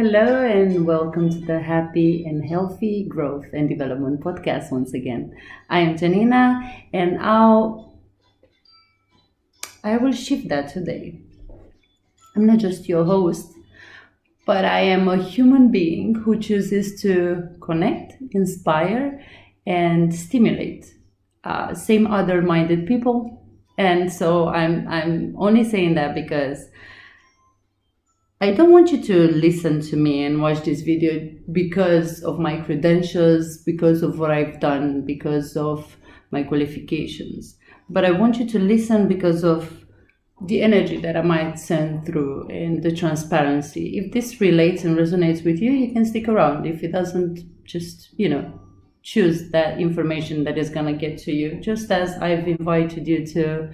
Hello and welcome to the Happy and Healthy Growth and Development Podcast once again. I am Janina and I will shift that today. I'm not just your host, but I am a human being who chooses to connect, inspire, and stimulate same other-minded people. And so I'm only saying that because I don't want you to listen to me and watch this video because of my credentials, because of what I've done, because of my qualifications. But I want you to listen because of the energy that I might send through and the transparency. If this relates and resonates with you, you can stick around. If it doesn't, just, choose that information that is going to get to you, just as I've invited you to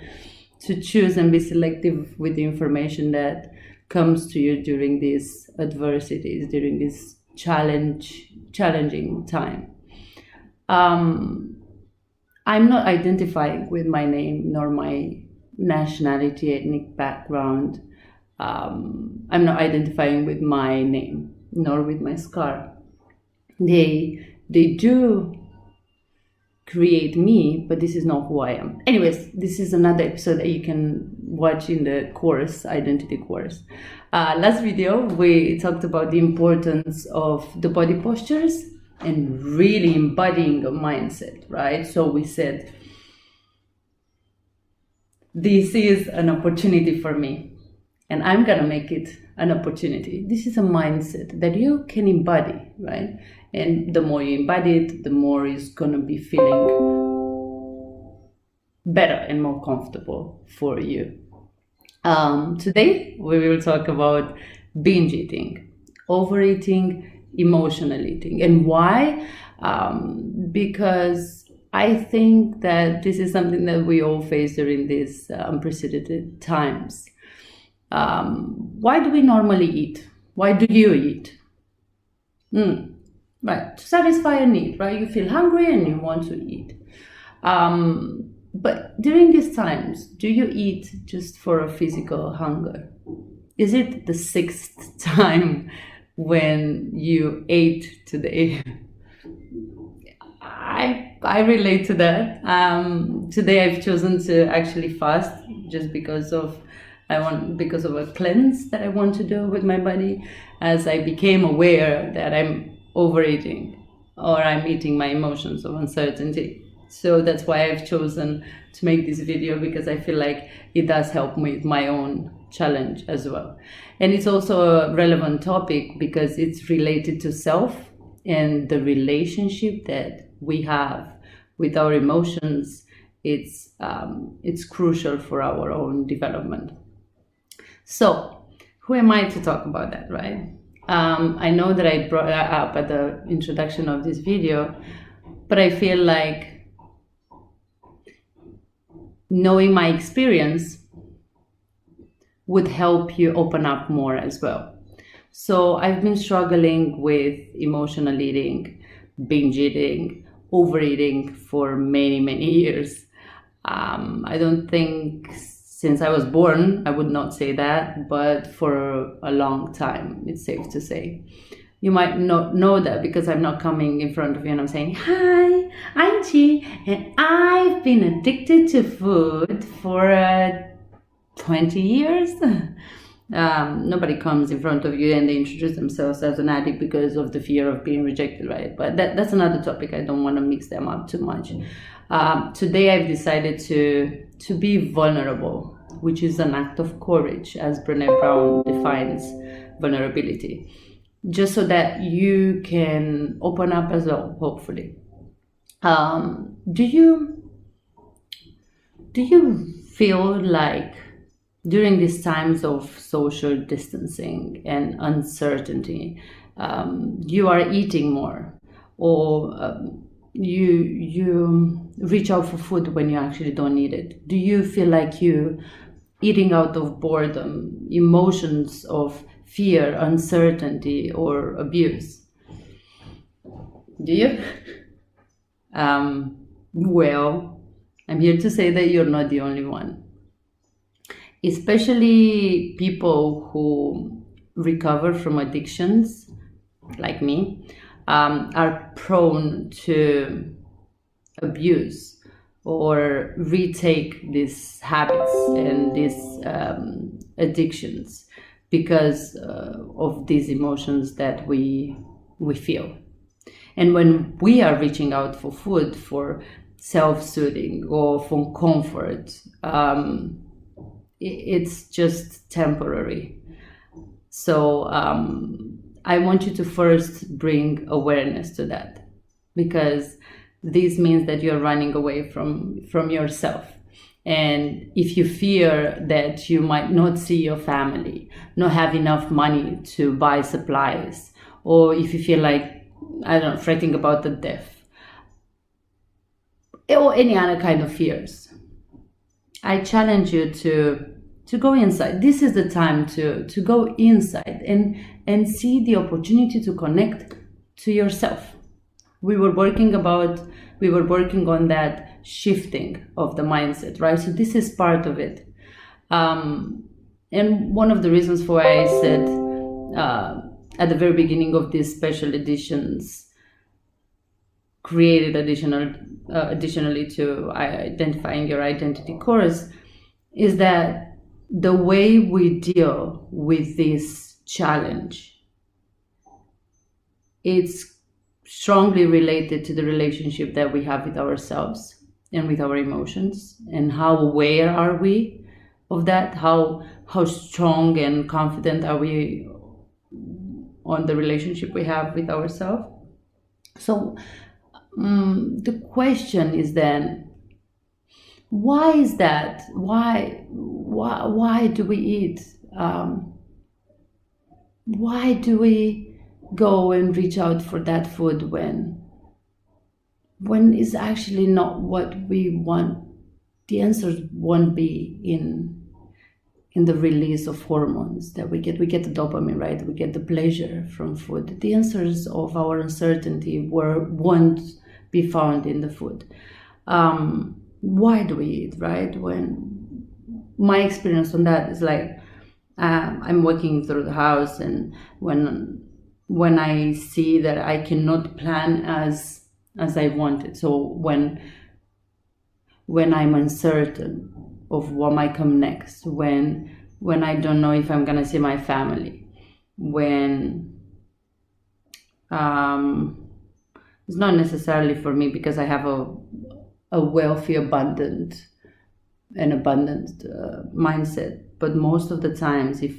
choose and be selective with the information that comes to you during these adversities, during this challenging time. I'm not identifying with my name nor my nationality, ethnic background. I'm not identifying with my name nor with my scar. They do create me, but this is not who I am. Anyways, this is another episode that you can watch in the course, identity course. Last video, we talked about the importance of the body postures and really embodying a mindset, right? So we said, this is an opportunity for me, and I'm gonna make it an opportunity. This is a mindset that you can embody, right? And the more you embody it, the more it's gonna be feeling better and more comfortable for you. Today, we will talk about binge eating, overeating, emotional eating. And why? Because I think that this is something that we all face during these unprecedented times. Why do we normally eat? Why do you eat? Right, to satisfy a need, right? You feel hungry and you want to eat. But during these times, do you eat just for a physical hunger? Is it the sixth time when you ate today? I relate to that. Today I've chosen to actually fast just because of a cleanse that I want to do with my body, as I became aware that I'm overeating or I'm eating my emotions of uncertainty. So that's why I've chosen to make this video, because I feel like it does help me with my own challenge as well. And it's also a relevant topic because it's related to self and the relationship that we have with our emotions. It's crucial for our own development. So who am I to talk about that, right? I know that I brought that up at the introduction of this video, but I feel like knowing my experience would help you open up more as well. So I've been struggling with emotional eating, binge eating, overeating for many, many years. I don't think since I was born, I would not say that, but for a long time, it's safe to say. You might not know that because I'm not coming in front of you and I'm saying, hi, I'm Chi, and I've been addicted to food for 20 years. Nobody comes in front of you and they introduce themselves as an addict because of the fear of being rejected, right? But that's another topic. I don't want to mix them up too much. Today I've decided to be vulnerable, which is an act of courage, as Brené Brown defines vulnerability, just so that you can open up as well, hopefully. Do you feel like during these times of social distancing and uncertainty, you are eating more, or you reach out for food when you actually don't need it? Do you feel like you eating out of boredom, emotions of fear, uncertainty, or abuse? Do you? Well, I'm here to say that you're not the only one. Especially people who recover from addictions, like me, are prone to abuse or retake these habits and these addictions because of these emotions that we feel. And when we are reaching out for food, for self-soothing or for comfort, it's just temporary. So I want you to first bring awareness to that, because this means that you're running away from yourself. And if you fear that you might not see your family, not have enough money to buy supplies, or if you feel like, I don't know, fretting about the death, or any other kind of fears, I challenge you to go inside. This is the time to go inside and see the opportunity to connect to yourself. We were working on that shifting of the mindset, right? So this is part of it. And one of the reasons for why I said at the very beginning of these special editions, created additionally to identifying your identity course, is that the way we deal with this challenge, it's strongly related to the relationship that we have with ourselves and with our emotions, and how aware are we of that, how strong and confident are we on the relationship we have with ourselves. So the question is then, why is that? Why do we eat? Why do we go and reach out for that food when it's actually not what we want? The answers won't be in the release of hormones that we get. We get the dopamine, right? We get the pleasure from food. The answers of our uncertainty won't be found in the food. Why do we eat, right? When my experience on that is like, I'm walking through the house, and when I see that I cannot plan as I wanted, so when I'm uncertain of what might come next, when I don't know if I'm gonna see my family, when it's not necessarily for me because I have a wealthy, abundant mindset, but most of the times, if